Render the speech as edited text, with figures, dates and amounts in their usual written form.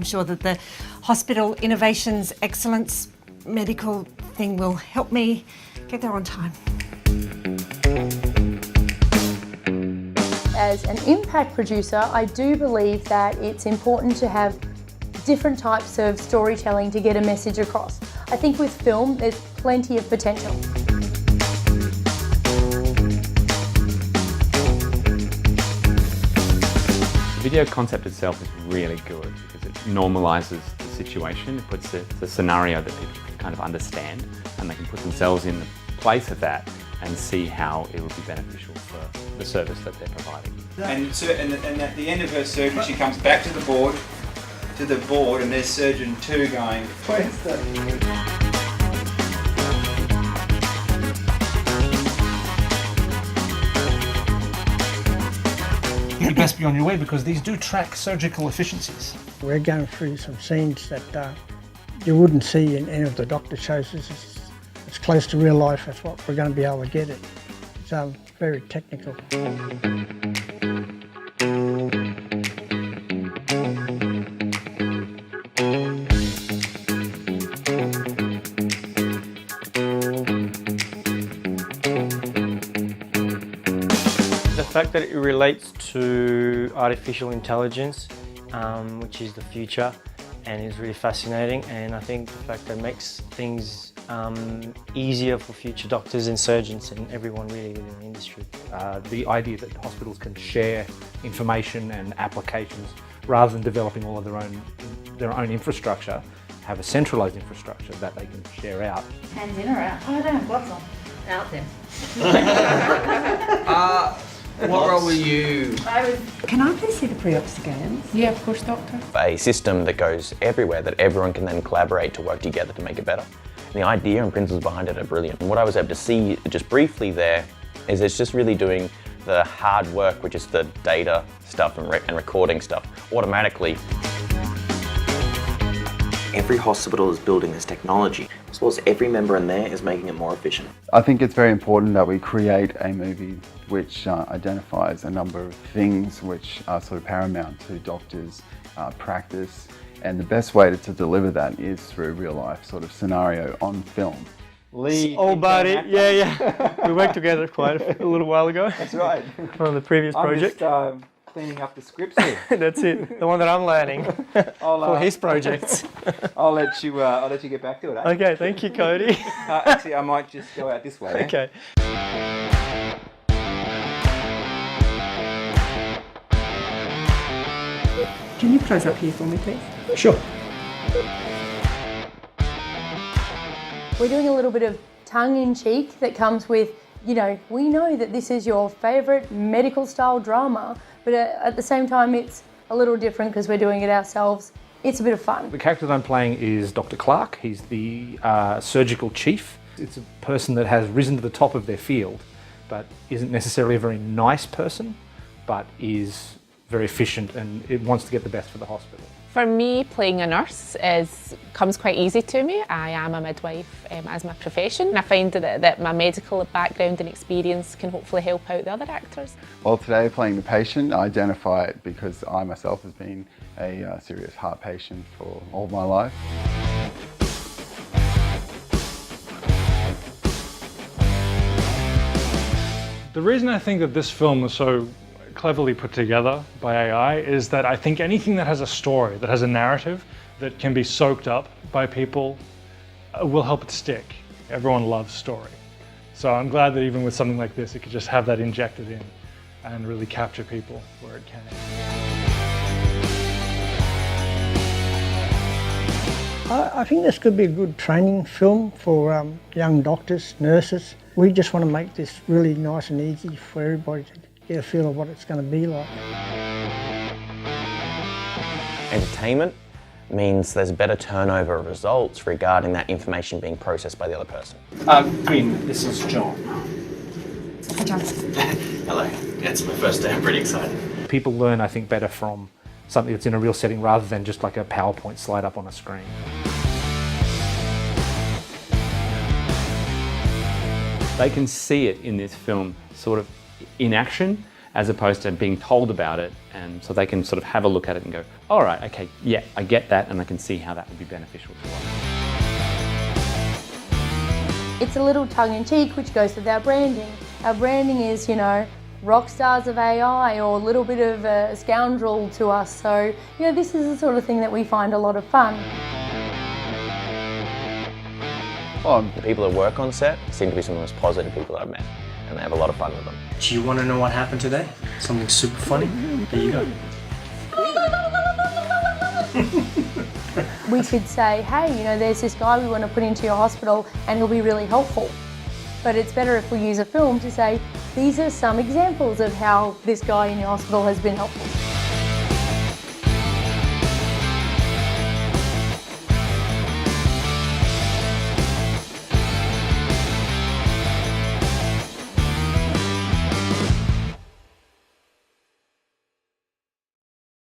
sure that the Hospital Innovations Excellence medical thing will help me get there on time. As an impact producer, I do believe that it's important to have different types of storytelling to get a message across. I think with film, there's plenty of potential. The video concept itself is really good because it normalises the situation. It puts the scenario that people can kind of understand, and they can put themselves in the place of that and see how it would be beneficial for the service that they're providing. And at the end of her surgery, she comes back to the board, and there's surgeon 2 going, "Where's the..." You best be on your way because these do track surgical efficiencies. We're going through some scenes that you wouldn't see in any of the doctor shows. It's close to real life. That's what we're going to be able to get it. It's very technical. The fact that it relates to artificial intelligence, which is the future, and is really fascinating, and I think the fact that it makes things easier for future doctors and surgeons and everyone really within the industry. The idea that hospitals can share information and applications rather than developing all of their own infrastructure, have a centralised infrastructure that they can share out. Hands in or out? Oh, I don't have gloves on. Out then. What role were you? Can I please see the pre-op scans? Yeah, of course, doctor. A system that goes everywhere that everyone can then collaborate to work together to make it better. And the idea and principles behind it are brilliant. And what I was able to see just briefly there is it's just really doing the hard work, which is the data stuff and recording stuff, automatically. Every hospital is building this technology, as well as every member in there is making it more efficient. I think it's very important that we create a movie which identifies a number of things which are sort of paramount to doctors' practice, and the best way to deliver that is through a real life sort of scenario on film. Lee. Oh, buddy, yeah. We worked together quite a little while ago. That's right. From the previous project. I'm just cleaning up the scripts here. That's it, the one that I'm learning for his projects. I'll let you get back to it. Eh? Okay, thank you, Cody. Actually, I might just go out this way. Okay. Can you close up here for me, please? Sure. We're doing a little bit of tongue-in-cheek that comes with, you know, we know that this is your favourite medical style drama, but at the same time it's a little different because we're doing it ourselves. It's a bit of fun. The character that I'm playing is Dr. Clark. He's the surgical chief. It's a person that has risen to the top of their field, but isn't necessarily a very nice person, but is very efficient and it wants to get the best for the hospital. For me, playing a nurse comes quite easy to me. I am a midwife as my profession, and I find that my medical background and experience can hopefully help out the other actors. Well, today playing the patient, I identify it because I myself have been a serious heart patient for all my life. The reason I think that this film is so cleverly put together by AI is that I think anything that has a story, that has a narrative, that can be soaked up by people will help it stick. Everyone loves story. So I'm glad that even with something like this, it could just have that injected in and really capture people where it can. I think this could be a good training film for young doctors, nurses. We just want to make this really nice and easy for everybody to get a feel of what it's going to be like. Entertainment means there's better turnover of results regarding that information being processed by the other person. Quinn, this is John. Hi, John. Hello. Yeah, it's my first day. I'm pretty excited. People learn, I think, better from something that's in a real setting rather than just like a PowerPoint slide up on a screen. They can see it in this film sort of in action, as opposed to being told about it, and so they can sort of have a look at it and go, all right, okay, yeah, I get that, and I can see how that would be beneficial to us. It's a little tongue-in-cheek, which goes with our branding. Our branding is, you know, rock stars of AI, or a little bit of a scoundrel to us. So, you know, this is the sort of thing that we find a lot of fun. The people that work on set seem to be some of the most positive people that I've met, and they have a lot of fun with them. Do you want to know what happened today? Something super funny? There you go. We could say, hey, you know, there's this guy we want to put into your hospital and he'll be really helpful. But it's better if we use a film to say, these are some examples of how this guy in your hospital has been helpful.